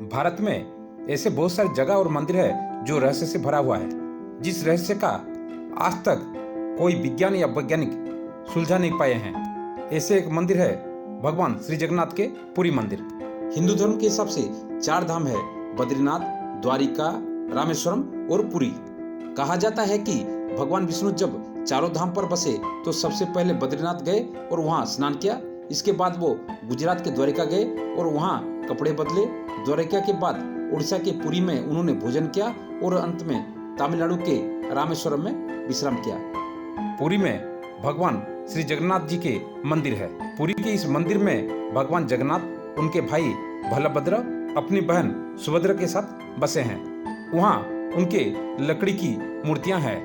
भारत में ऐसे बहुत सारी जगह और मंदिर है जो रहस्य से भरा हुआ है, जिस रहस्य का आज तक कोई विज्ञान या वैज्ञानिक सुलझा नहीं पाए हैं। ऐसे एक मंदिर है भगवान श्री जगन्नाथ के पुरी मंदिर। हिंदू धर्म के हिसाब से 4 धाम है, बद्रीनाथ, द्वारिका, रामेश्वरम और पुरी। कहा जाता है कि भगवान विष्णु जब चारों धाम पर बसे तो सबसे पहले बद्रीनाथ गए और वहां स्नान किया। इसके बाद वो गुजरात के द्वारिका गए और वहां कपड़े बदले। द्वारिका के बाद उड़ीसा के पुरी में उन्होंने भोजन किया और अंत में तमिलनाडु के रामेश्वरम में विश्राम किया। पुरी में भगवान श्री जगन्नाथ जी के मंदिर है। पुरी के इस मंदिर में भगवान जगन्नाथ, उनके भाई बलभद्र, अपनी बहन सुभद्रा के साथ बसे हैं। वहाँ उनके लकड़ी की मूर्तियां हैं।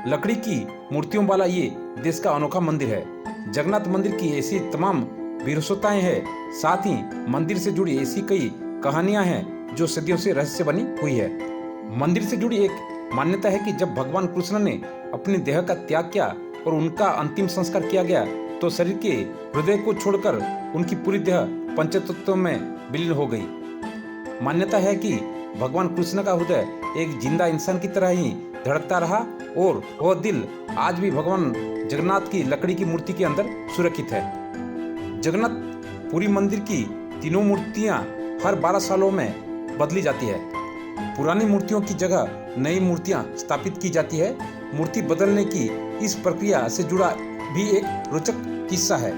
लकड़ी की मूर्तियों वाला ये देश का अनोखा मंदिर है। जगन्नाथ मंदिर की ऐसी तमाम विशेषताएं हैं, साथ ही मंदिर से जुड़ी ऐसी कई कहानियां हैं जो सदियों से रहस्य बनी हुई है। मंदिर से जुड़ी एक मान्यता है कि जब भगवान कृष्ण ने अपनी देह का त्याग किया और उनका अंतिम संस्कार किया गया तो शरीर के हृदय को छोड़कर उनकी पूरी देह पंचतत्व में विलीन हो गई। मान्यता है कि भगवान कृष्ण का हृदय एक जिंदा इंसान की तरह ही धड़कता रहा और वह दिल आज भी भगवान जगन्नाथ की लकड़ी की मूर्ति के अंदर सुरक्षित है। जगन्नाथ पुरी मंदिर की तीनों मूर्तियां हर 12 सालों में बदली जाती है। पुरानी मूर्तियों की जगह नई मूर्तियां स्थापित की जाती है। मूर्ति बदलने की इस प्रक्रिया से जुड़ा भी एक रोचक किस्सा है।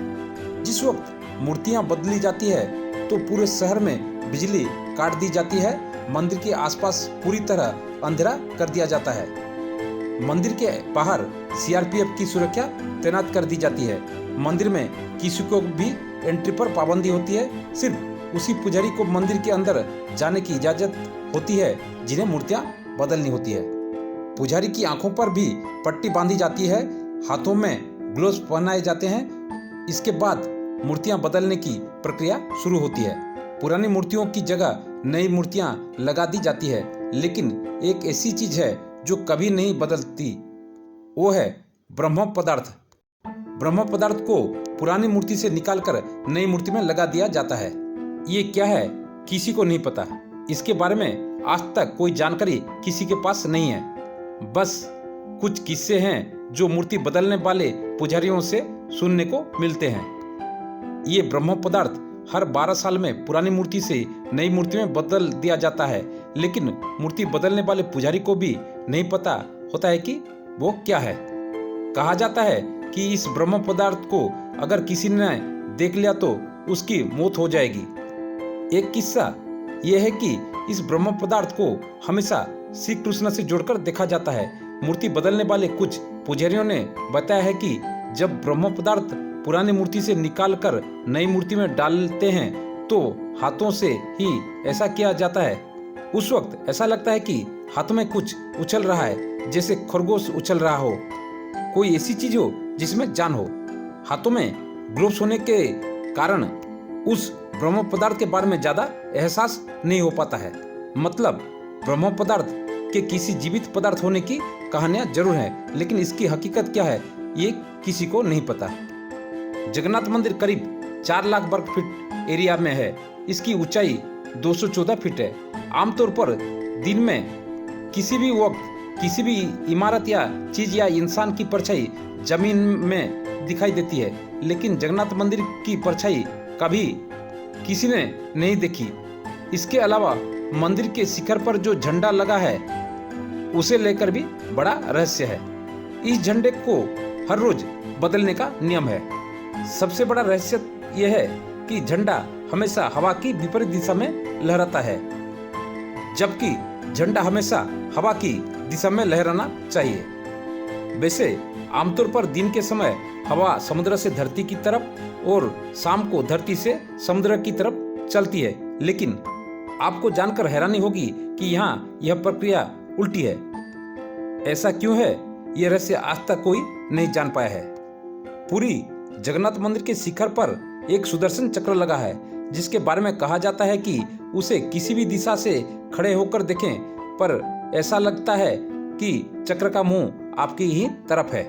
जिस वक्त मूर्तियां बदली जाती है तो पूरे शहर में बिजली काट दी जाती है। मंदिर के आसपास पूरी तरह अंधेरा कर दिया जाता है। मंदिर के बाहर सीआरपीएफ की सुरक्षा तैनात कर दी जाती है। मंदिर में किसी को भी एंट्री पर पाबंदी होती है। सिर्फ उसी पुजारी को मंदिर के अंदर जाने की इजाजत होती है जिन्हें मूर्तियां बदलनी होती है। पुजारी की आंखों पर भी पट्टी बांधी जाती है, हाथों में ग्लोव्स पहनाए जाते हैं। इसके बाद मूर्तियां बदलने की प्रक्रिया शुरू होती है। पुरानी मूर्तियों की जगह नई मूर्तियां लगा दी जाती है, लेकिन एक ऐसी चीज है जो कभी नहीं बदलती, वो है ब्रह्म पदार्थ। ब्रह्म पदार्थ को पुरानी मूर्ति से निकालकर नई मूर्ति में लगा दिया जाता है। ये क्या है किसी को नहीं पता। इसके बारे में आज तक कोई जानकारी किसी के पास नहीं है। बस कुछ किस्से हैं जो मूर्ति बदलने वाले पुजारियों से सुनने को मिलते हैं। ये ब्रह्म पदार्थ हर 12 साल में पुरानी मूर्ति से नई मूर्ति में बदल दिया जाता है, लेकिन मूर्ति बदलने वाले पुजारी को भी नहीं पता होता है कि वो क्या है। कहा जाता है कि इस ब्रह्म पदार्थ को अगर किसी ने देख लिया तो उसकी मौत हो जाएगी। एक किस्सा यह है कि इस ब्रह्म पदार्थ को हमेशा श्री कृष्ण से जोड़कर देखा जाता है। मूर्ति बदलने वाले कुछ पुजारियों ने बताया है कि जब ब्रह्म पदार्थ पुरानी मूर्ति से निकालकर नई मूर्ति में डालते हैं तो हाथों से ही ऐसा किया जाता है। उस वक्त ऐसा लगता है कि हाथ में कुछ उछल रहा है, जैसे खरगोश उछल रहा हो, कोई ऐसी चीज हो जिसमें जान हो। हाथों में ग्लोव्स होने के कारण उस ब्रह्म पदार्थ के बारे में ज्यादा एहसास नहीं हो पाता है। मतलब ब्रह्म पदार्थ के किसी जीवित पदार्थ होने की कहानियां जरूर हैं, लेकिन इसकी हकीकत क्या है ये किसी को नहीं पता। जगन्नाथ मंदिर करीब 4 लाख वर्ग फीट एरिया में है। इसकी ऊंचाई 214 फीट है। आमतौर पर दिन में किसी भी वक्त किसी भी इमारत या चीज या इंसान की परछाई जमीन में दिखाई देती है, लेकिन जगन्नाथ मंदिर की परछाई कभी किसी ने नहीं देखी। इसके अलावा मंदिर के शिखर पर जो झंडा लगा है उसे लेकर भी बड़ा रहस्य है। इस झंडे को हर रोज बदलने का नियम है। सबसे बड़ा रहस्य यह है कि झंडा हमेशा हवा की विपरीत दिशा में लहराता है, जबकि झंडा हमेशा हवा की दिशा में लहराना चाहिए। वैसे आमतौर पर दिन के समय हवा समुद्र से धरती की तरफ और शाम को धरती से समुद्र की तरफ चलती है, लेकिन आपको जानकर हैरानी होगी कि यहाँ यह प्रक्रिया उल्टी है। ऐसा क्यों है यह रहस्य आज तक कोई नहीं जान पाया है। पुरी जगन्नाथ मंदिर के शिखर पर एक सुदर्शन चक्र लगा है, जिसके बारे में कहा जाता है कि उसे किसी भी दिशा से खड़े होकर देखें पर ऐसा लगता है कि चक्र का मुंह आपकी ही तरफ है।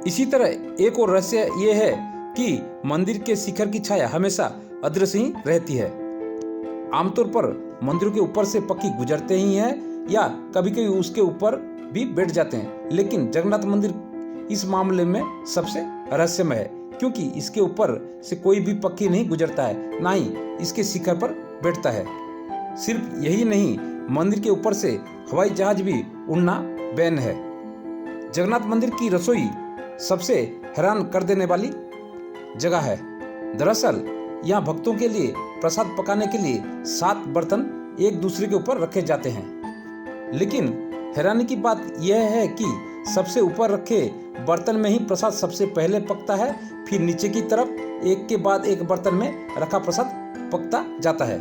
इसी तरह एक और रहस्य ये है कि मंदिर के शिखर की छाया हमेशा अदृश्य ही रहती है। आमतौर पर मंदिरों के ऊपर से पक्षी गुजरते ही हैं या कभी कभी उसके ऊपर भी बैठ जाते हैं। लेकिन जगन्नाथ मंदिर इस मामले में सबसे रहस्यमय है, क्योंकि इसके ऊपर से कोई भी पक्षी नहीं गुजरता है, ना ही इसके शिखर पर बैठता है। सिर्फ यही नहीं, मंदिर के ऊपर से हवाई जहाज भी उड़ना बैन है। जगन्नाथ मंदिर की रसोई सबसे हैरान कर देने वाली जगह है। दरअसल यहाँ भक्तों के लिए प्रसाद पकाने के लिए 7 बर्तन एक दूसरे के ऊपर रखे जाते हैं। लेकिन हैरानी की बात यह है कि सबसे ऊपर रखे बर्तन में ही प्रसाद सबसे पहले पकता है, फिर नीचे की तरफ एक के बाद एक बर्तन में रखा प्रसाद पकता जाता है,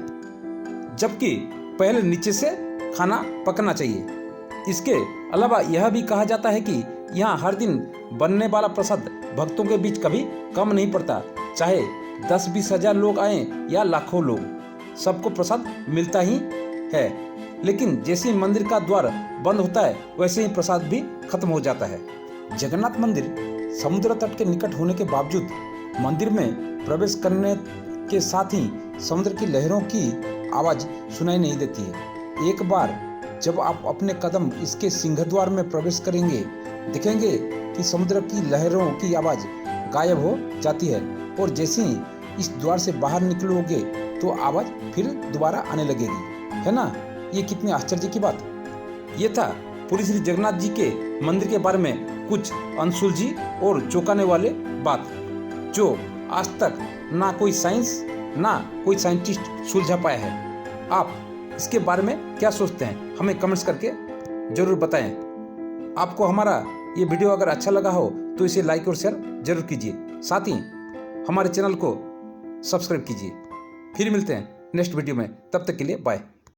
जबकि पहले नीचे से खाना पकना चाहिए। इसके अलावा यह भी कहा जाता है कि यहाँ हर दिन बनने वाला प्रसाद भक्तों के बीच कभी कम नहीं पड़ता, चाहे 10-20 हजार लोग आए या लाखों लोग, सबको प्रसाद मिलता ही है। लेकिन जैसे ही मंदिर का द्वार बंद होता है वैसे ही प्रसाद भी खत्म हो जाता है। जगन्नाथ मंदिर समुद्र तट के निकट होने के बावजूद मंदिर में प्रवेश करने के साथ ही समुद्र की लहरों की आवाज़ सुनाई नहीं देती है। एक बार जब आप अपने कदम इसके सिंहद्वार में प्रवेश करेंगे, देखेंगे कि समुद्र की लहरों की आवाज़ गायब हो जाती है, और जैसे ही इस द्वार से बाहर निकलोगे तो आवाज़ फिर दोबारा आने लगेगी। है ना, ये कितनी आश्चर्य की बात। ये था पुरी श्री जगन्नाथ जी के मंदिर के बारे में कुछ अनसुलझी और चौंकाने वाले बात, जो आज तक ना कोई साइंस ना कोई साइंटिस्ट सुलझा पाया है। आप इसके बारे में क्या सोचते हैं, हमें कमेंट्स करके ज़रूर बताएं। आपको हमारा ये वीडियो अगर अच्छा लगा हो तो इसे लाइक और शेयर जरूर कीजिए, साथ ही हमारे चैनल को सब्सक्राइब कीजिए। फिर मिलते हैं नेक्स्ट वीडियो में, तब तक के लिए बाय।